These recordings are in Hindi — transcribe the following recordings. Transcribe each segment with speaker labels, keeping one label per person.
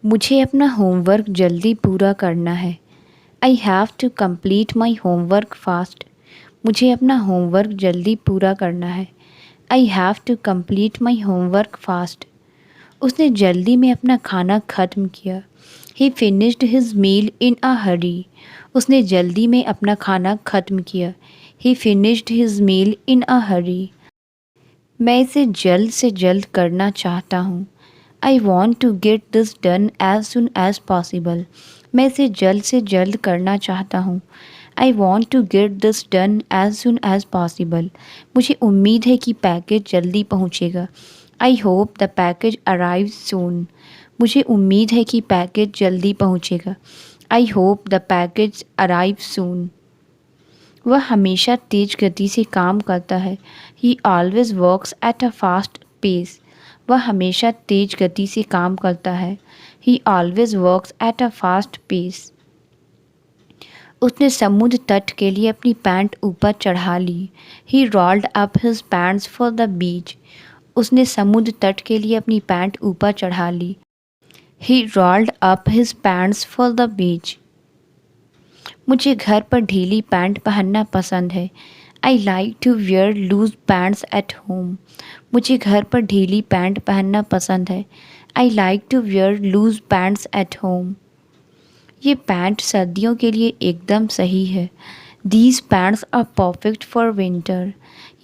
Speaker 1: मुझे अपना होमवर्क जल्दी पूरा करना है। I have to complete my homework fast. मुझे अपना होमवर्क जल्दी पूरा करना है। I have to complete my homework fast. उसने जल्दी में अपना खाना ख़त्म किया। He finished his meal in a hurry. उसने जल्दी में अपना खाना ख़त्म किया। He finished his meal in a hurry. मैं इसे जल्द से जल्द करना चाहता हूँ। I want to get this done as soon as possible. मैं इसे जल्द से जल्द करना चाहता हूँ। I want to get this done as soon as possible. मुझे उम्मीद है कि पैकेज जल्दी पहुँचेगा। I hope the package arrive soon. मुझे उम्मीद है कि पैकेज जल्दी पहुँचेगा। I hope the package arrive soon. वह हमेशा तेज गति से काम करता है। He always works at a fast pace. वह हमेशा तेज गति से काम करता है। He always works at a fast pace. उसने समुद्र तट के लिए अपनी पैंट ऊपर चढ़ा ली। He rolled up his pants for the beach. उसने समुद्र तट के लिए अपनी पैंट ऊपर चढ़ा ली। He rolled up his pants for the beach. मुझे घर पर ढीली पैंट पहनना पसंद है। I like to wear loose pants at home. मुझे घर पर ढीली पैंट पहनना पसंद है। I like to wear loose pants at home. ये पैंट सर्दियों के लिए एकदम सही है। These pants are perfect for winter.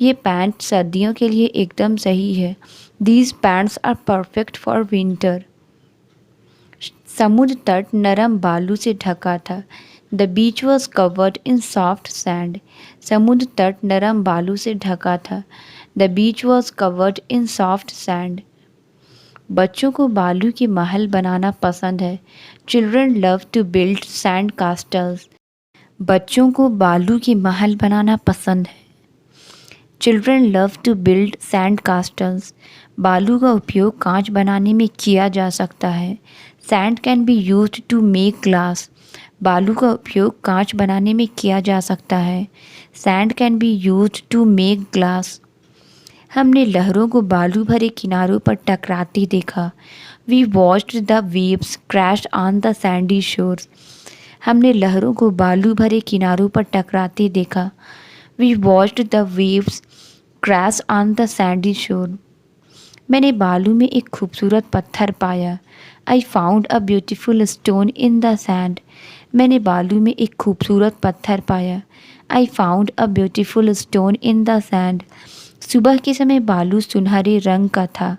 Speaker 1: ये पैंट सर्दियों के लिए एकदम सही है। These pants are perfect for winter. समुद्र तट नरम बालू से ढका था। The beach was covered in soft sand. समुद्र तट नरम बालू से ढका था। The beach was covered in soft sand. बच्चों को बालू के महल बनाना पसंद है। Children love to build sand castles. बच्चों को बालू के महल बनाना पसंद है। Children love to build sand castles. बालू का उपयोग कांच बनाने में किया जा सकता है। Sand can be used to make glass. बालू का उपयोग कांच बनाने में किया जा सकता है। Sand can be used to make glass. हमने लहरों को बालू भरे किनारों पर टकराते देखा। We watched the waves crash on the sandy shores. हमने लहरों को बालू भरे किनारों पर टकराते देखा। We watched the waves crash on the sandy shore. मैंने बालू में एक खूबसूरत पत्थर पाया। I found a beautiful stone in the sand. मैंने बालू में एक खूबसूरत पत्थर पाया। I found a beautiful stone in the sand. सुबह के समय बालू सुनहरे रंग का था।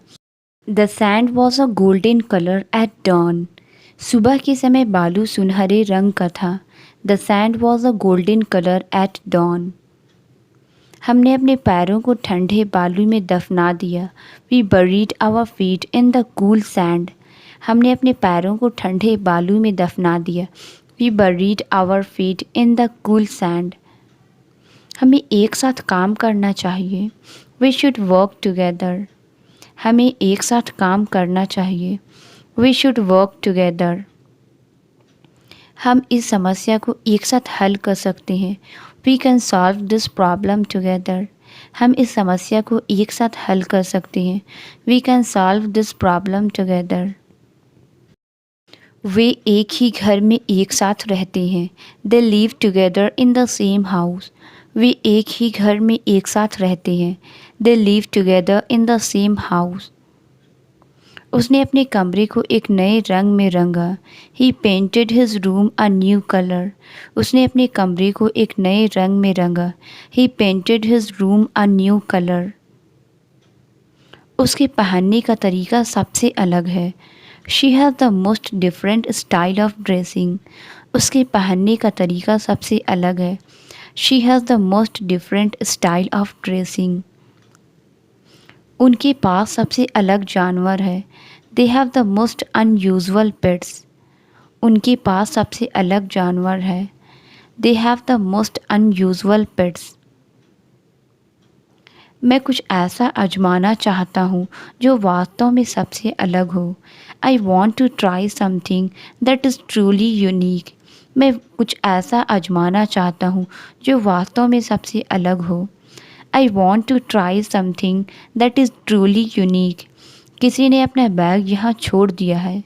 Speaker 1: The sand was a golden colour at dawn. सुबह के समय बालू सुनहरे रंग का था। The sand was a golden colour at dawn. हमने अपने पैरों को ठंडे बालू में दफना दिया। We buried our feet in the cool sand. हमने अपने पैरों को ठंडे बालू में दफना दिया। We buried our feet in the cool sand. हमें एक साथ काम करना चाहिए। We should work together. हमें एक साथ काम करना चाहिए। We should work together. हम इस समस्या को एक साथ हल कर सकते हैं। We can solve this problem together. हम इस समस्या को एक साथ हल कर सकते हैं। We can solve this problem together. वे एक ही घर में एक साथ रहते हैं। They live together in the same house. वे एक ही घर में एक साथ रहते हैं। They live together in the same house. उसने अपने कमरे को एक नए रंग में रंगा। He painted his room a new colour. उसने अपने कमरे को एक नए रंग में रंगा। He painted his room a new colour. उसके पहनने का तरीका सबसे अलग है। She has the most different style of dressing. उसके पहनने का तरीका सबसे अलग है। She has the most different style of dressing. उनके पास सबसे अलग जानवर है। They have the most unusual pets. उनके पास सबसे अलग जानवर है। They have the most unusual pets. मैं कुछ ऐसा आजमाना चाहता हूँ जो वास्तव में सबसे अलग हो। I want to try something that is truly unique. मैं कुछ ऐसा आजमाना चाहता हूँ जो वास्तव में सबसे अलग हो। I want to try something that is truly unique. किसी ने अपना बैग यहाँ छोड़ दिया है।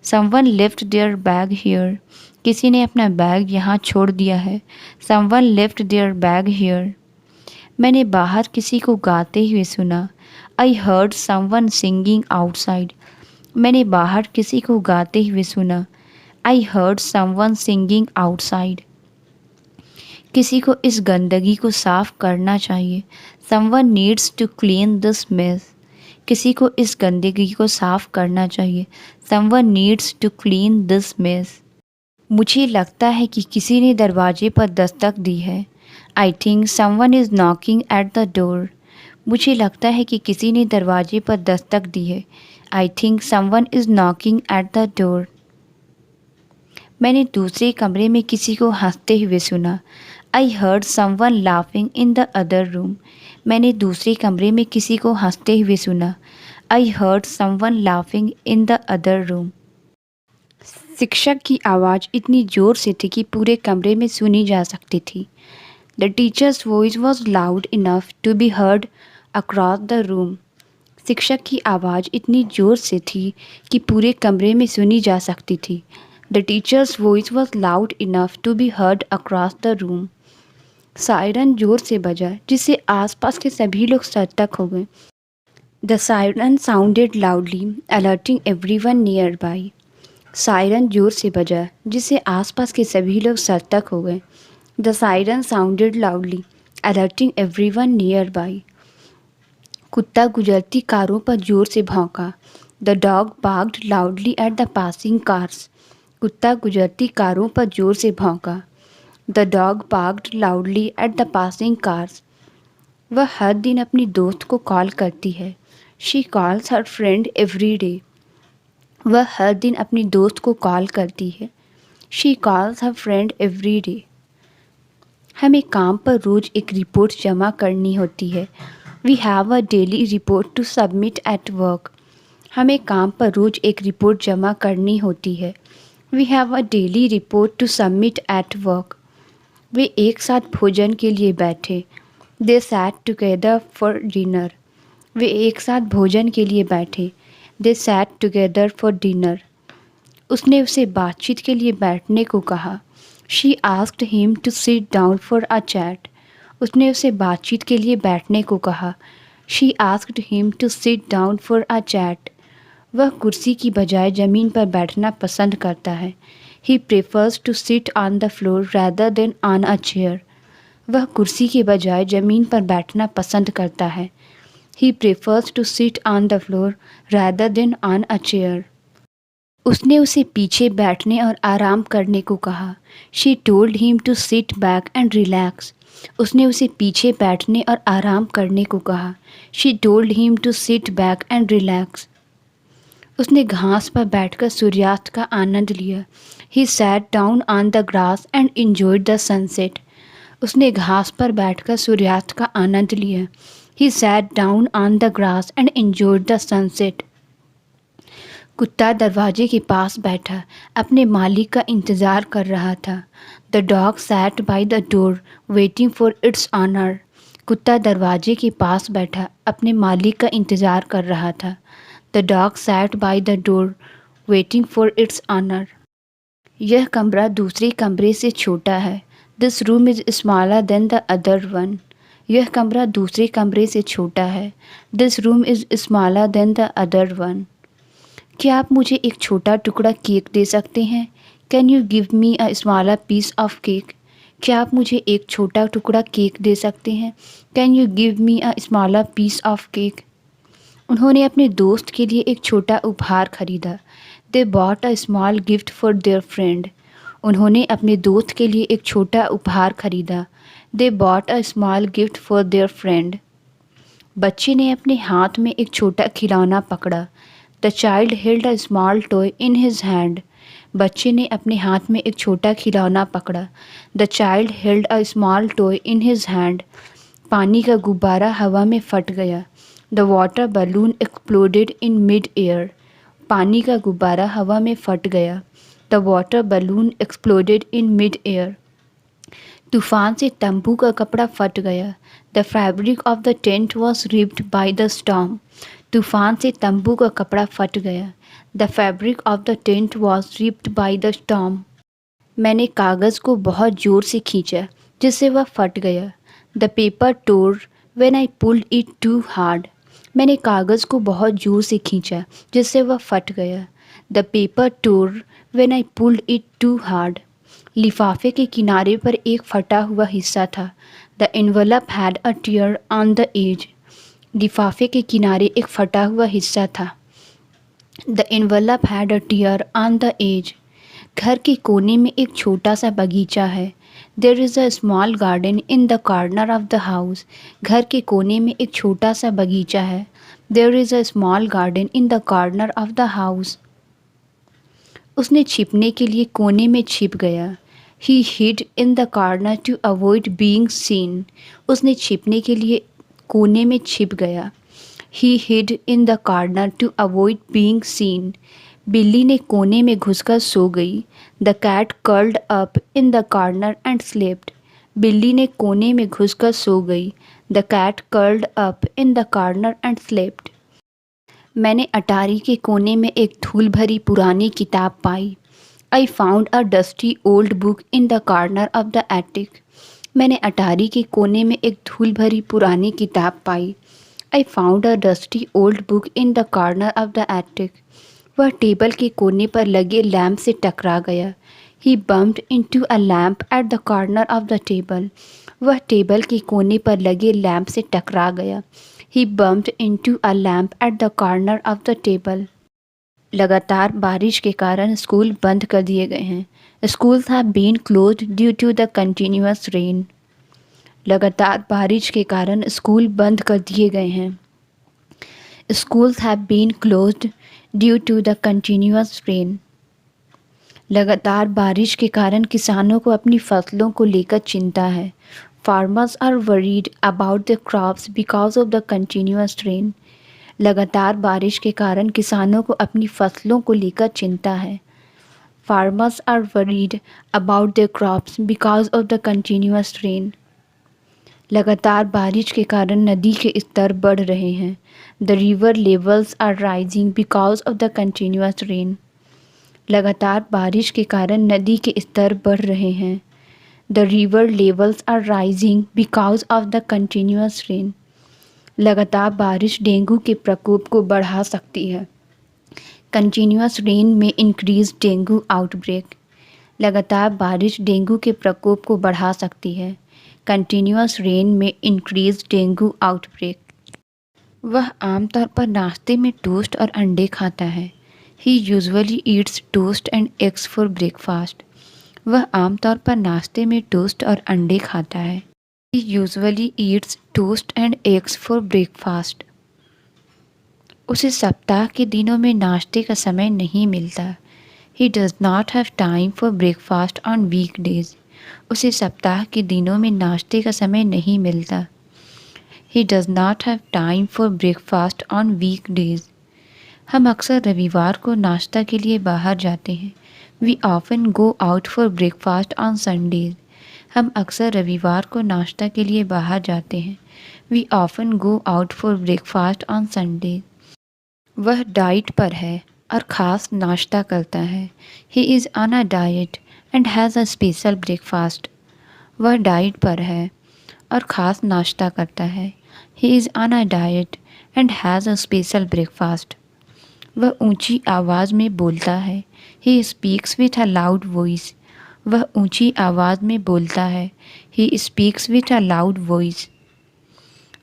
Speaker 1: Someone left their bag here. किसी ने अपना बैग यहाँ छोड़ दिया है. Someone left their bag here. मैंने बाहर किसी को गाते हुए सुना. I heard someone singing outside. मैंने बाहर किसी को गाते हुए सुना. I heard someone singing outside. किसी को इस गंदगी को साफ करना चाहिए. Someone needs to clean this mess. किसी को इस गंदगी को साफ करना चाहिए. Someone needs to clean this mess. मुझे लगता है कि किसी ने दरवाजे पर दस्तक दी है. I think someone is knocking at the door. मुझे लगता है कि किसी ने दरवाजे पर दस्तक दी है. I think someone is knocking at the door. मैंने दूसरे कमरे में किसी को हंसते हुए सुना. I heard someone laughing in the other room. मैंने दूसरे कमरे में किसी को हंसते हुए सुना. I heard someone laughing in the other room. शिक्षक की आवाज़ इतनी ज़ोर से थी कि पूरे कमरे में सुनी जा सकती थी. The teacher's voice was loud enough to be heard across the room. शिक्षक की आवाज़ इतनी ज़ोर से थी कि पूरे कमरे में सुनी जा सकती थी. The teacher's voice was loud enough to be heard across the room. Siren जोर से बजा जिससे आसपास के सभी लोग सतर्क हो गए. The siren sounded loudly, alerting everyone nearby. Siren जोर से बजा जिससे आसपास के सभी लोग सतर्क हो गए. The siren sounded loudly, alerting everyone nearby. कुत्ता गुजरती कारों पर जोर से भौंका. The dog barked loudly at the passing cars. कुत्ता गुजरती कारों पर जोर से भौंका. The dog barked loudly at the passing cars. वह हर दिन अपनी दोस्त को कॉल करती है. She calls her friend every day. वह हर दिन अपनी दोस्त को कॉल करती है. She calls her friend every day. हमें काम पर रोज़ एक रिपोर्ट जमा करनी होती है. We have a daily report to submit at work. हमें काम पर रोज़ एक रिपोर्ट जमा करनी होती है. We have a daily report to submit at work. वे एक साथ भोजन के लिए बैठे. They sat together for dinner. वे एक साथ भोजन के लिए बैठे. They sat together for dinner. उसने उसे बातचीत के लिए बैठने को कहा. She asked him to sit down for a chat. उसने उसे बातचीत के लिए बैठने को कहा. She asked him to sit down for a chat. वह कुर्सी की बजाय ज़मीन पर बैठना पसंद करता है. He prefers to sit on the floor rather than on a chair. वह कुर्सी के बजाय ज़मीन पर बैठना पसंद करता है. He prefers to sit on the floor rather than on a chair. उसने उसे पीछे बैठने और आराम करने को कहा. She told him to sit back and relax. उसने उसे पीछे बैठने और आराम करने को कहा. She told him to sit back and relax. उसने घास पर बैठकर सूर्यास्त का आनंद लिया. He sat down on the grass and enjoyed the sunset. उसने घास पर बैठकर सूर्यास्त का आनंद लिया. He sat down on the grass and enjoyed the sunset. कुत्ता दरवाजे के पास बैठा अपने मालिक का इंतज़ार कर रहा था. The dog sat by the door waiting for its owner. कुत्ता दरवाजे के पास बैठा अपने मालिक का इंतज़ार कर रहा था. The dog sat by the door waiting for its owner. यह कमरा दूसरे कमरे से छोटा है. This room is smaller than the other one. यह कमरा दूसरे कमरे से छोटा है. This room is smaller than the other one. क्या आप मुझे एक छोटा टुकड़ा केक दे सकते हैं? Can you give me a smaller piece of cake? क्या आप मुझे एक छोटा टुकड़ा केक दे सकते हैं? Can you give me a smaller piece of cake? उन्होंने अपने दोस्त के लिए एक छोटा उपहार खरीदा. They bought a small gift for their friend. उन्होंने अपने दोस्त के लिए एक छोटा उपहार खरीदा. They bought a small gift for their friend. बच्चे ने अपने हाथ में एक छोटा खिलौना पकड़ा. The child held a small toy in his hand. बच्चे ने अपने हाथ में एक छोटा खिलौना पकड़ा. The child held a small toy in his hand. पानी का गुब्बारा हवा में फट गया. The water balloon exploded in mid-air. पानी का गुब्बारा हवा में फट गया. The water balloon exploded in mid-air. तूफान से तंबू का कपड़ा फट गया. The fabric of the tent was ripped by the storm. तूफान से तंबू का कपड़ा फट गया. The fabric of the tent was ripped by the storm. मैंने कागज़ को बहुत ज़ोर से खींचा जिससे वह फट गया. The paper tore when I pulled it too hard. मैंने कागज़ को बहुत ज़ोर से खींचा जिससे वह फट गया. The paper tore when I pulled it too hard. लिफाफे के किनारे पर एक फटा हुआ हिस्सा था. The envelope had a tear on the edge. लिफाफे के किनारे एक फटा हुआ हिस्सा था. The envelope had a tear on the edge. घर के कोने में एक छोटा सा बगीचा है. There is a small garden in the corner of the house. घर के कोने में एक छोटा सा बगीचा है. There is a small garden in the corner of the house. उसने छिपने के लिए कोने में छिप गया. He hid in the corner to avoid being seen. उसने छिपने के लिए कोने में छिप गया. He hid in the corner to avoid being seen. बिल्ली ने कोने में घुसकर सो गई. The cat curled up in the corner and slept. बिल्ली ने कोने में घुसकर सो गई. The cat curled up in the corner and slept. मैंने अटारी के कोने में एक धूल भरी पुरानी किताब पाई. I found a dusty old book in the corner of the attic. मैंने अटारी के कोने में एक धूल भरी पुरानी किताब पाई. I found a dusty old book in the corner of the attic. वह टेबल के कोने पर लगे लैंप से टकरा गया. He bumped into a lamp at the corner of the table. वह टेबल के कोने पर लगे लैंप से टकरा गया. He bumped into a lamp at the corner of the table. लगातार बारिश के कारण स्कूल बंद कर दिए गए हैं. Schools have been closed due to the continuous rain. लगातार बारिश के कारण स्कूल बंद कर दिए गए हैं. Schools have been closed due to the continuous rain. लगातार बारिश के कारण किसानों को अपनी फसलों को लेकर चिंता है. Farmers are worried about their crops because of the continuous rain. लगातार बारिश के कारण किसानों को अपनी फसलों को लेकर चिंता है. Farmers are worried about their crops because of the continuous rain. लगातार बारिश के कारण नदी के स्तर बढ़ रहे हैं. The river levels are rising because of the continuous rain. लगातार बारिश के कारण नदी के स्तर बढ़ रहे हैं. The river levels are rising because of the continuous rain. लगातार बारिश डेंगू के प्रकोप को बढ़ा सकती है. Continuous rain may increase dengue outbreak. लगातार बारिश डेंगू के प्रकोप को बढ़ा सकती है. Continuous rain may increase dengue outbreak. वह आमतौर पर नाश्ते में टोस्ट और अंडे खाता है. He usually eats toast and eggs for breakfast. वह आमतौर पर नाश्ते में टोस्ट और अंडे खाता है. He usually eats toast and eggs for breakfast. उसे सप्ताह के दिनों में नाश्ते का समय नहीं मिलता. He does not have time for breakfast on weekdays. उसे सप्ताह के दिनों में नाश्ते का समय नहीं मिलता. He does not have time for breakfast on weekdays. हम अक्सर रविवार को नाश्ता के लिए बाहर जाते हैं. We often go out for breakfast on Sundays. हम अक्सर रविवार को नाश्ता के लिए बाहर जाते हैं. We often go out for breakfast on Sundays. वह डाइट पर है और ख़ास नाश्ता करता है. He is on a diet and has a special breakfast. वह डाइट पर है और ख़ास नाश्ता करता है. He is on a diet and has a special breakfast. वह ऊंची आवाज़ में बोलता है. He speaks with a loud voice. वह ऊंची आवाज़ में बोलता है. He speaks with a loud voice.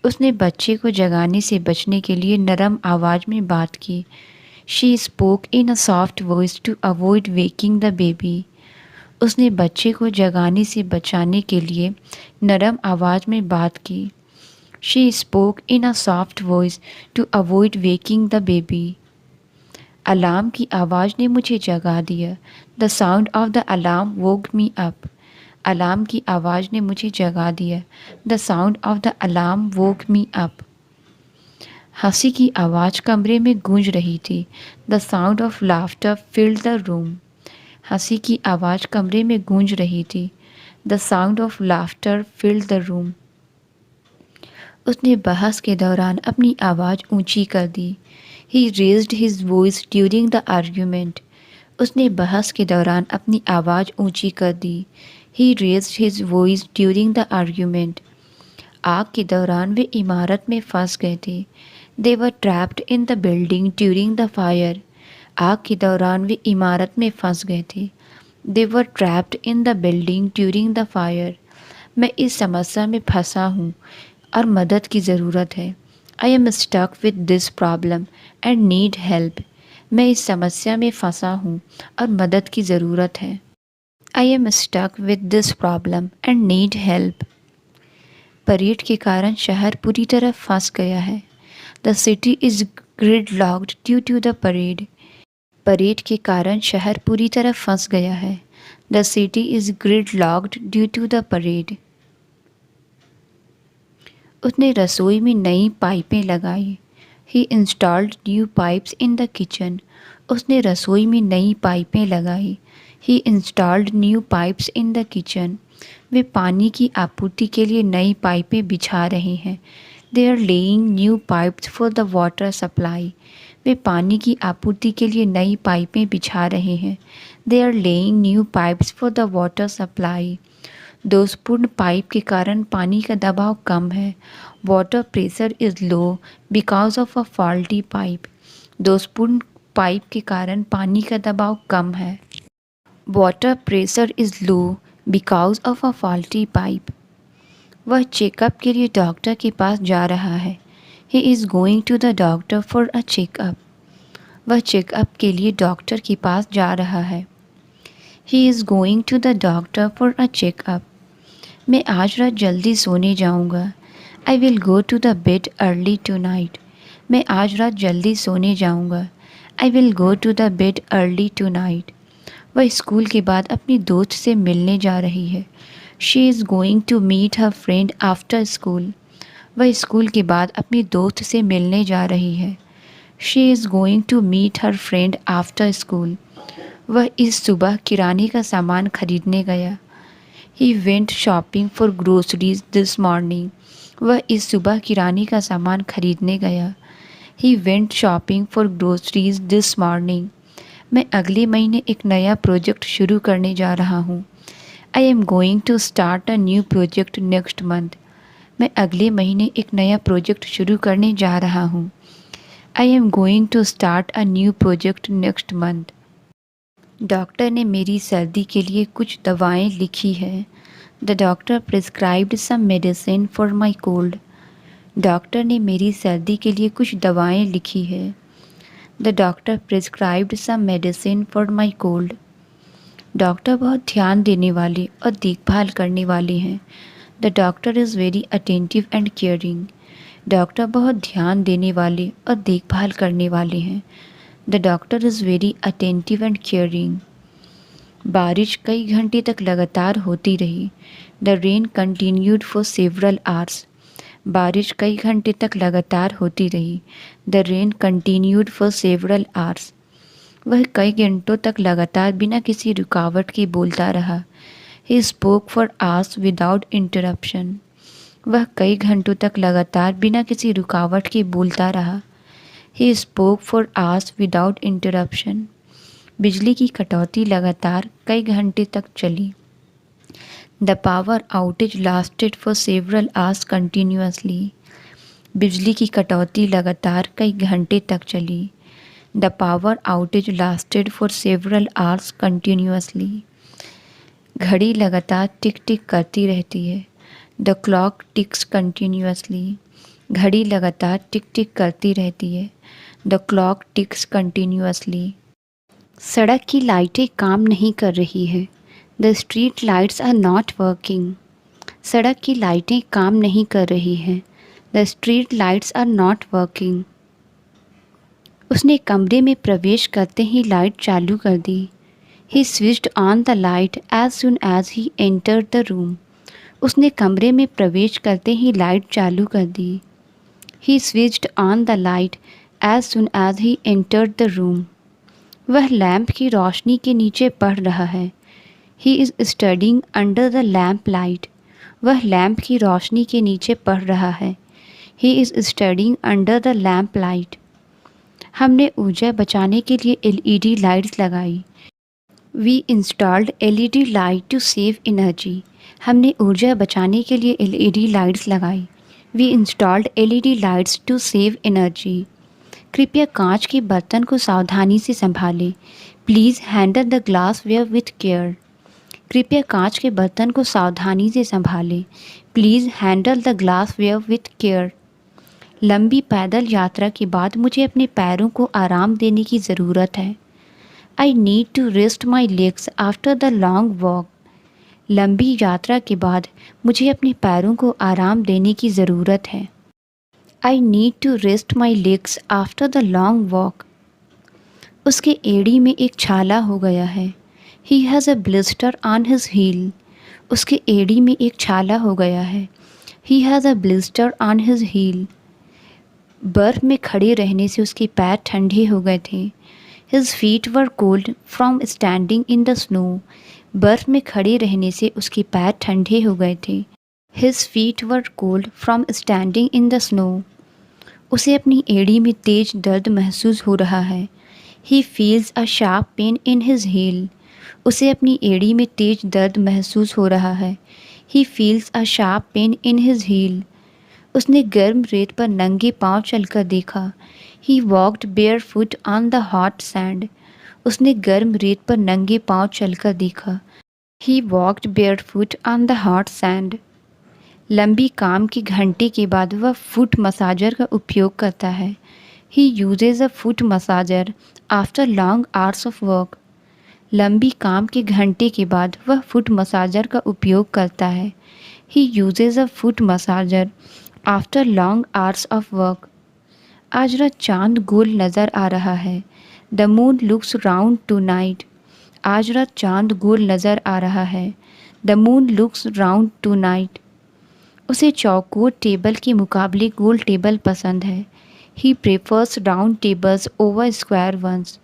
Speaker 1: उसने बच्चे को जगाने से बचने के लिए नरम आवाज़ में बात की. She spoke in a soft voice to avoid waking the baby. उसने बच्चे को जगाने से बचाने के लिए नरम आवाज़ में बात की. She spoke in a soft voice to avoid waking the baby. Alarm की आवाज़ ने मुझे जगा दिया. The sound of the alarm woke me up. Alarm की आवाज़ ने मुझे जगा दिया. The sound of the alarm woke me up. हंसी की आवाज़ कमरे में गूंज रही थी. The sound of laughter filled the room. हंसी की आवाज़ कमरे में गूंज रही थी. The sound of laughter filled the room. उसने बहस के दौरान अपनी आवाज़ ऊंची कर दी. He raised his voice during the argument. उसने बहस के दौरान अपनी आवाज़ ऊंची कर दी. He raised his voice during the argument. आग के दौरान वे इमारत में फंस गए थे. They were trapped in the building during the fire. आग के दौरान वे इमारत में फंस गए थे. They were trapped in the building during the fire. मैं इस समस्या में फंसा हूँ और मदद की ज़रूरत है. I am stuck with this problem and need help. मैं इस समस्या में फंसा हूँ और मदद की ज़रूरत है. I am stuck with this problem and need help. Parade के कारण शहर पूरी तरह फंस गया है. The city is gridlocked due to the parade. Parade के कारण शहर पूरी तरह फंस गया है. The city is gridlocked due to the parade. उसने रसोई में नई पाइपें लगाई. He installed new pipes in the kitchen. उसने रसोई में नई पाइपें लगाई. He installed new pipes in the kitchen. वे पानी की आपूर्ति के लिए नई पाइपें बिछा रहे हैं. They are laying new pipes for the water supply. वे पानी की आपूर्ति के लिए नई पाइपें बिछा रहे हैं. They are laying new pipes for the water supply. दोषपूर्ण पाइप के कारण पानी का दबाव कम है. Water pressure is low because of a faulty pipe. दोषपूर्ण पाइप के कारण पानी का दबाव कम है. Water pressure is low because of a faulty pipe. वह चेकअप के लिए डॉक्टर के पास जा रहा है. He is going to the doctor for a checkup. वह चेकअप के लिए डॉक्टर के पास जा रहा है. He is going to the doctor for a checkup. मैं आज रात जल्दी सोने जाऊंगा. I will go to the bed early tonight. मैं आज रात जल्दी सोने जाऊंगा. I will go to the bed early tonight. वह स्कूल के बाद अपनी दोस्त से मिलने जा रही है. She is going to meet her friend after school. वह स्कूल के बाद अपनी दोस्त से मिलने जा रही है. She is going to meet her friend after school. वह इस सुबह किराने का सामान खरीदने गया. He went shopping for groceries this morning. वह इस सुबह किराने का सामान खरीदने गया. He went shopping for groceries this morning. मैं अगले महीने एक नया प्रोजेक्ट शुरू करने जा रहा हूँ. I am going to start a new project next month. मैं अगले महीने एक नया प्रोजेक्ट शुरू करने जा रहा हूँ. I am going to start a new project next month. Doctor ने मेरी सर्दी के लिए कुछ दवाएं लिखी है. The doctor prescribed some medicine for my cold. Doctor ने मेरी सर्दी के लिए कुछ दवाएं लिखी है. The doctor prescribed some medicine for my cold. Doctor बहुत ध्यान देने वाले और देखभाल करने वाले हैं. The doctor is very attentive and caring. Doctor बहुत ध्यान देने वाले और देखभाल करने वाले हैं. The doctor is very attentive and caring. बारिश कई घंटे तक लगातार होती रही. The rain continued for several hours. बारिश कई घंटे तक लगातार होती रही. The rain continued for several hours. वह कई घंटों तक लगातार बिना किसी रुकावट के बोलता रहा. He spoke for hours without interruption. वह कई घंटों तक लगातार बिना किसी रुकावट के बोलता रहा. He spoke for hours without interruption. बिजली की कटौती लगातार कई घंटे तक चली. The power outage lasted for several hours continuously. बिजली की कटौती लगातार कई घंटे तक चली. The power outage lasted for several hours continuously. घड़ी लगातार टिक टिक करती रहती है. The clock ticks continuously. घड़ी लगातार टिक टिक करती रहती है. The clock ticks continuously. सड़क की लाइटें काम नहीं कर रही है. The street lights are not working. सड़क की लाइटें काम नहीं कर रही हैं. The street lights are not working. उसने कमरे में प्रवेश करते ही लाइट चालू कर दी. He switched on the light as soon as he entered the room. उसने कमरे में प्रवेश करते ही लाइट चालू कर दी. He switched on the light as soon as he entered the room. वह लैंप की रोशनी के नीचे पढ़ रहा है. He is studying under the lamp light. वह लैंप की रोशनी के नीचे पढ़ रहा है. He is studying under the lamp light. हमने ऊर्जा बचाने के लिए एलईडी लाइट्स लगाई। We installed LED light to save energy. हमने ऊर्जा बचाने के लिए एलईडी लाइट्स लगाई। We installed LED lights to save energy. कृपया कांच के बर्तन को सावधानी से संभालें। Please handle the glassware with care. कृपया कांच के बर्तन को सावधानी से संभालें। Please handle the glassware with care. लंबी पैदल यात्रा के बाद मुझे अपने पैरों को आराम देने की ज़रूरत है। I need to rest my legs after the long walk. लंबी यात्रा के बाद मुझे अपने पैरों को आराम देने की ज़रूरत है। I need to rest my legs after the long walk. उसके एड़ी में एक छाला हो गया है। He has a blister on his heel. उसके एड़ी में एक छाला हो गया है। He has a blister on his heel. बर्फ़ में खड़े रहने से उसके पैर ठंडे हो गए थे। His feet were cold from standing in the snow. बर्फ़ में खड़े रहने से उसके पैर ठंडे हो गए थे। His feet were cold from standing in the snow. उसे अपनी एड़ी में तेज दर्द महसूस हो रहा है। He feels a sharp pain in his heel. उसे अपनी एड़ी में तेज दर्द महसूस हो रहा है। He feels a sharp pain in his heel. उसने गर्म रेत पर नंगे पांव चलकर देखा। He walked barefoot on the hot sand. उसने गर्म रेत पर नंगे पांव चलकर देखा। He walked barefoot on the hot sand. लंबी काम के घंटे के बाद वह फुट मसाजर का उपयोग करता है। He uses a foot massager after long hours of work. लंबी काम के घंटे के बाद वह फुट मसाजर का उपयोग करता है। He uses a foot massager after long hours of work. आज रात चांद गोल नज़र आ रहा है। The moon looks round tonight. आज रात चांद गोल नज़र आ रहा है। The moon looks round tonight. उसे चौकोर टेबल के मुकाबले गोल टेबल पसंद है। He prefers round tables over square ones.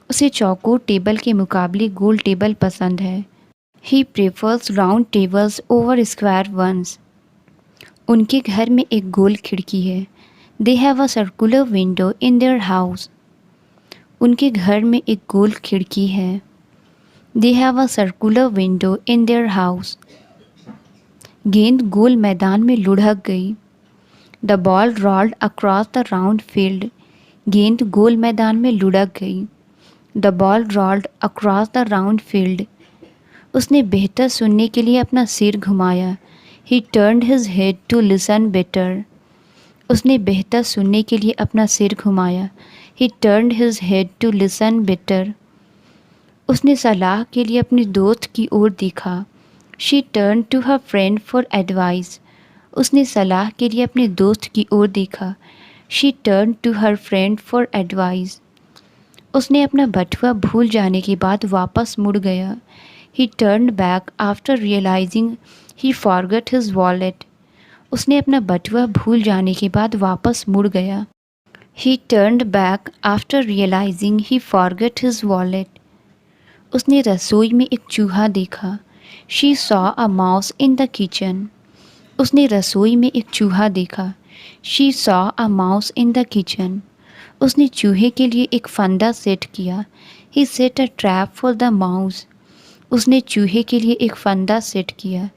Speaker 1: उसे चौकोर टेबल के मुकाबले गोल टेबल पसंद है। He prefers round tables over square ones. उनके घर में एक गोल खिड़की है। They have a circular window in their house. उनके घर में एक गोल खिड़की है। They have a circular window in their house. गेंद गोल मैदान में लुढ़क गई। The ball rolled across the round field. गेंद गोल मैदान में लुढ़क गई। The ball rolled across the round field. उसने बेहतर सुनने के लिए अपना सिर घुमाया। He turned his head to listen better. उसने बेहतर सुनने के लिए अपना सिर घुमाया। He turned his head to listen better. उसने सलाह के लिए अपने दोस्त की ओर देखा। She turn to her friend for advice. उसने सलाह के लिए अपने दोस्त की ओर देखा। She turn to her friend for advice. उसने अपना बटुआ भूल जाने के बाद वापस मुड़ गया। He turn back after realising he forgot his wallet. उसने अपना बटुआ भूल जाने के बाद वापस मुड़ गया। He turned back after realising he forgot his wallet. उसने रसोई में एक चूहा देखा। She saw a mouse in the kitchen. उसने रसोई में एक चूहा देखा। She saw a mouse in the kitchen. उसने चूहे के लिए एक फंदा सेट किया। He set a trap for the mouse. उसने चूहे के लिए एक फंदा सेट किया।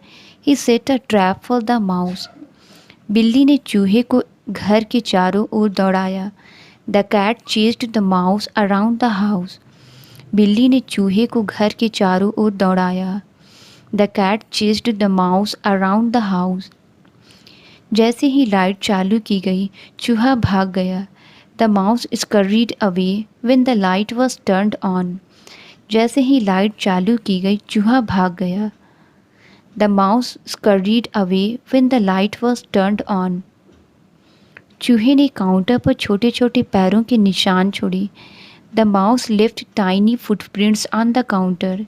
Speaker 1: He set a trap for the mouse. बिल्ली ने चूहे को घर के चारों ओर दौड़ाया। The cat chased the mouse around the house. बिल्ली ने चूहे को घर के चारों ओर दौड़ाया। The cat chased the mouse around the house. जैसे ही लाइट चालू की गई चूहा भाग गया। The mouse scurried away when the light was turned on. जैसे ही लाइट चालू की गई चूहा भाग गया। The mouse scurried away when the light was turned on. चूहे ने काउंटर पर छोटे छोटे पैरों के निशान छोड़े। The mouse left tiny footprints on the counter.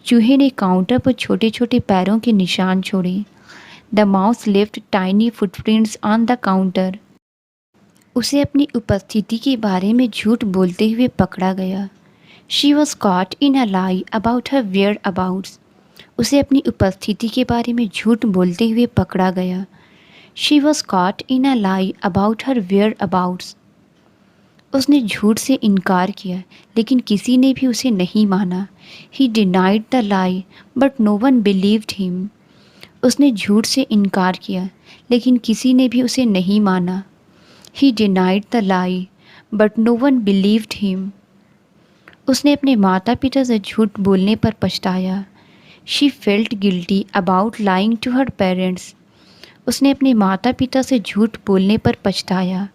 Speaker 1: चूहे ने काउंटर पर छोटे छोटे पैरों के निशान छोड़े। The mouse left tiny footprints on the counter. उसे अपनी उपस्थिति के बारे में झूठ बोलते हुए पकड़ा गया। She was caught in a lie about her whereabouts. उसे अपनी उपस्थिति के बारे में झूठ बोलते हुए पकड़ा गया। She was caught in a lie about her whereabouts. उसने झूठ से इनकार किया लेकिन किसी ने भी उसे नहीं माना। He denied the lie but no one believed him. उसने झूठ से इनकार किया लेकिन किसी ने भी उसे नहीं माना। He denied the lie but no one believed him. उसने अपने माता पिता से झूठ बोलने पर पछताया। She felt guilty about lying to her parents. उसने अपने माता पिता से झूठ बोलने पर पछताया।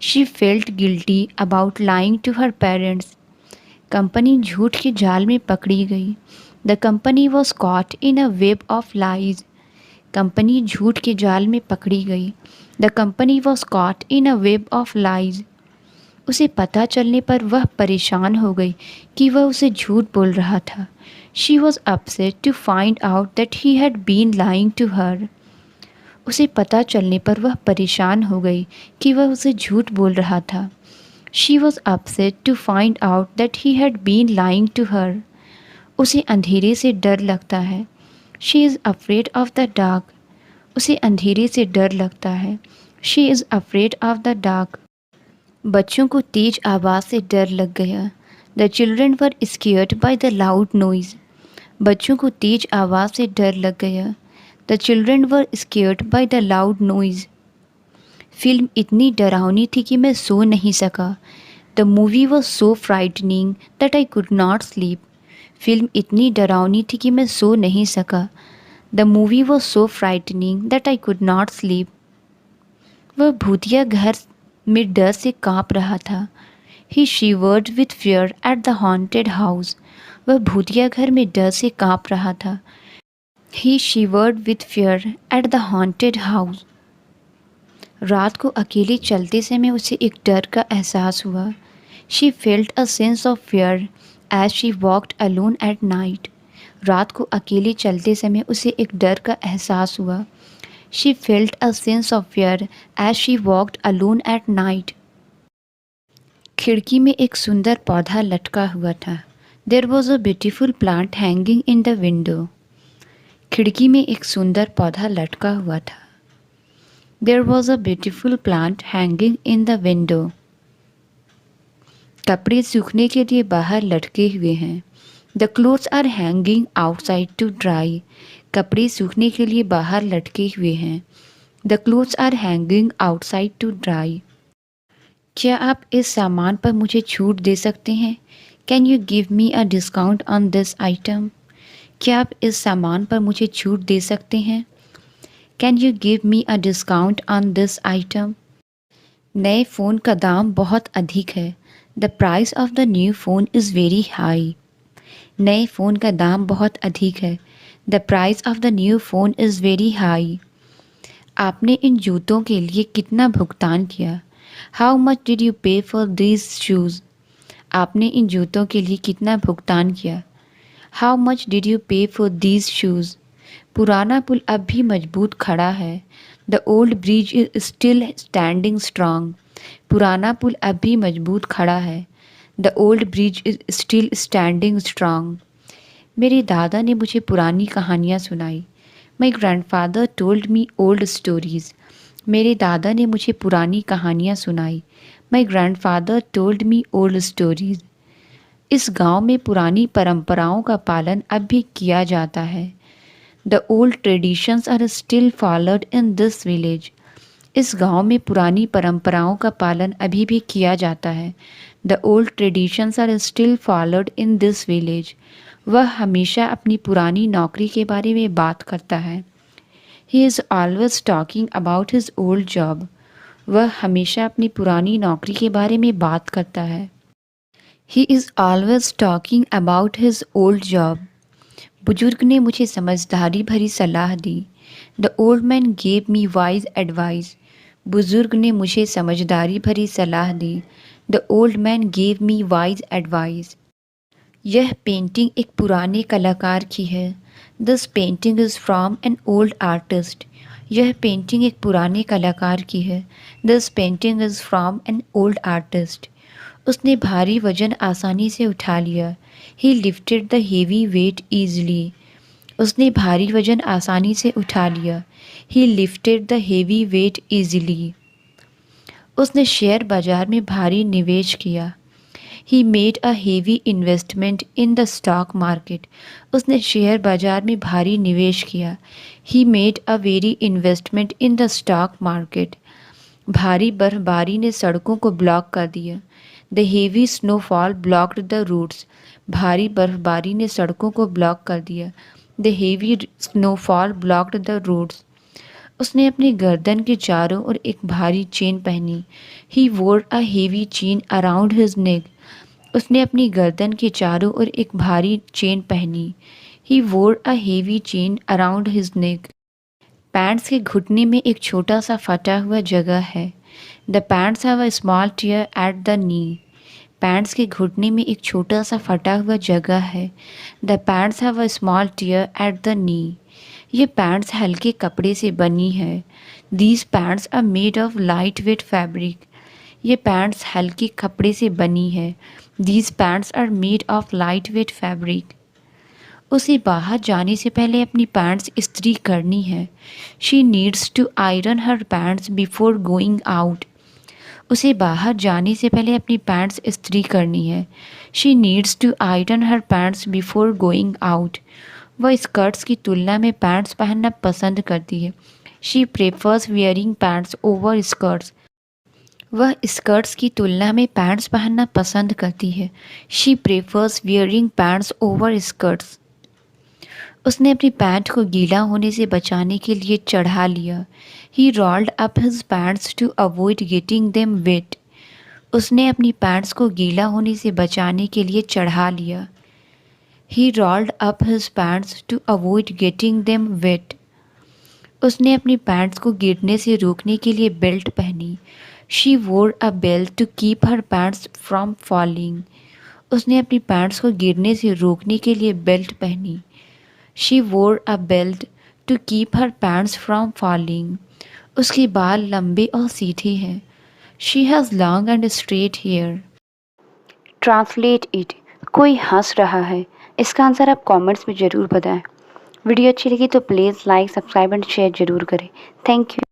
Speaker 1: She felt guilty about lying to her parents. Company झूठ के जाल में पकड़ी गई। The company was caught in a web of lies. Company झूठ के जाल में पकड़ी गई। The company was caught in a web of lies. उसे पता चलने पर वह परेशान हो गई कि वह उसे झूठ बोल रहा था। She was upset to find out that he had been lying to her. उसे पता चलने पर वह परेशान हो गई कि वह उसे झूठ बोल रहा था। She was upset to find out that he had been lying to her. उसे अंधेरे से डर लगता है। She is afraid of the dark. उसे अंधेरे से डर लगता है। She is afraid of the dark. बच्चों को तेज आवाज़ से डर लग गया। The children were scared by the loud noise. बच्चों को तेज आवाज़ से डर लग गया। The children were scared by the loud noise. फिल्म इतनी डरावनी थी कि मैं सो नहीं सका। The movie was so frightening that I could not sleep. फिल्म इतनी डरावनी थी कि मैं सो नहीं सका। The movie was so frightening that I could not sleep. वह भूतिया घर में डर से काँप रहा था। He shivered with fear at the haunted house. वह भूतिया घर में डर से काँप रहा था। He shivered with fear at the haunted house. रात को अकेले चलते समय उसे एक डर का एहसास हुआ। She felt a sense of fear as she walked alone at night. रात को अकेले चलते समय उसे एक डर का एहसास हुआ। She felt a sense of fear as she walked alone at night. खिड़की में एक सुंदर पौधा लटका हुआ था। There was a beautiful plant hanging in the window. खिड़की में एक सुंदर पौधा लटका हुआ था। There was a beautiful plant hanging in the window. कपड़े सूखने के लिए बाहर लटके हुए हैं। The clothes are hanging outside to dry. कपड़े सूखने के लिए बाहर लटके हुए हैं। The clothes are hanging outside to dry. क्या आप इस सामान पर मुझे छूट दे सकते हैं? Can you give me a discount on this item? क्या आप इस सामान पर मुझे छूट दे सकते हैं? Can you give me a discount on this item? नए फ़ोन का दाम बहुत अधिक है। The price of the new phone is very high. नए फ़ोन का दाम बहुत अधिक है। The price of the new phone is very high. आपने इन जूतों के लिए कितना भुगतान किया? How much did you pay for these shoes? आपने इन जूतों के लिए कितना भुगतान किया? How much did you pay for these shoes? पुराना पुल अब भी मजबूत खड़ा है। The old bridge is still standing strong. पुराना पुल अब भी मजबूत खड़ा है। The old bridge is still standing strong. मेरे दादा ने मुझे पुरानी कहानियाँ सुनाई। माई grandfather told me old stories. मेरे दादा ने मुझे पुरानी कहानियाँ सुनाई। माई grandfather told me old stories. इस गांव में पुरानी परंपराओं का पालन अब भी किया जाता है। The old traditions are still followed in this village. इस गांव में पुरानी परंपराओं का पालन अभी भी किया जाता है। The old traditions are still followed in this village. वह हमेशा अपनी पुरानी नौकरी के बारे में बात करता है। He is always talking about his old job. वह हमेशा अपनी पुरानी नौकरी के बारे में बात करता है। He is always talking about his old job. बुजुर्ग ने मुझे समझदारी भरी सलाह दी। The old man gave me wise advice. बुजुर्ग ने मुझे समझदारी भरी सलाह दी। The old man gave me wise advice. यह पेंटिंग एक पुराने कलाकार की है। This painting is from an old artist. यह पेंटिंग एक पुराने कलाकार की है। This painting is from an old artist. उसने भारी वजन आसानी से उठा लिया। He lifted the heavy weight easily. उसने भारी वजन आसानी से उठा लिया। He lifted the heavy weight easily. उसने शेयर बाजार में भारी निवेश किया। He made a heavy investment in the stock market. उसने शेयर बाजार में भारी निवेश किया। He made a very investment in the stock market. भारी बर्फबारी ने सड़कों को ब्लॉक कर दिया। The heavy snowfall blocked the routes. भारी बर्फबारी ने सड़कों को ब्लॉक कर दिया। The heavy snowfall blocked the roots. उसने अपनी गर्दन के चारों ओर एक भारी चेन पहनी। ही वोर a heavy chain around his neck. उसने अपनी गर्दन के चारों ओर एक भारी चेन पहनी। ही वोर a heavy chain around his neck. Pants के घुटने में एक छोटा सा फटा हुआ जगह है। The pants have a small tear at the knee. Pants के घुटने में एक छोटा सा फटा हुआ जगह है। The pants have a small tear at the knee. ये पैंट्स हल्के कपड़े से बनी है। These pants are made of light weight fabric. ये पैंट्स हल्के कपड़े से बनी है। These pants are made of light weight fabric. उसे बाहर जाने से पहले अपनी पैंट्स इस्त्री करनी है। She needs to iron her pants before going out. उसे बाहर जाने से पहले अपनी पैंट्स इस्त्री करनी है। She needs to iron her pants before going out. वह स्कर्ट्स की तुलना में पैंट्स पहनना पसंद करती है। She prefers wearing pants over skirts. वह स्कर्ट्स की तुलना में पैंट्स पहनना पसंद करती है। She prefers wearing pants over skirts. उसने अपनी पैंट को गीला होने से बचाने के लिए चढ़ा लिया। He rolled up his pants to avoid getting them wet. उसने अपनी पैंट्स को गीला होने से बचाने के लिए चढ़ा लिया। He rolled up his pants to avoid getting them wet. उसने अपनी पैंट्स को गिरने से रोकने के लिए बेल्ट पहनी। She wore a belt to keep her pants from falling. उसने अपनी पैंट्स को गिरने से रोकने के लिए बेल्ट पहनी। She wore a belt to keep her pants from falling. उसके बाल लंबे और सीधे हैं। She has long and straight hair. Translate it. कोई हंस रहा है। इसका आंसर आप कमेंट्स में ज़रूर बताएं। वीडियो अच्छी लगी तो please like, subscribe and share ज़रूर करें। Thank you.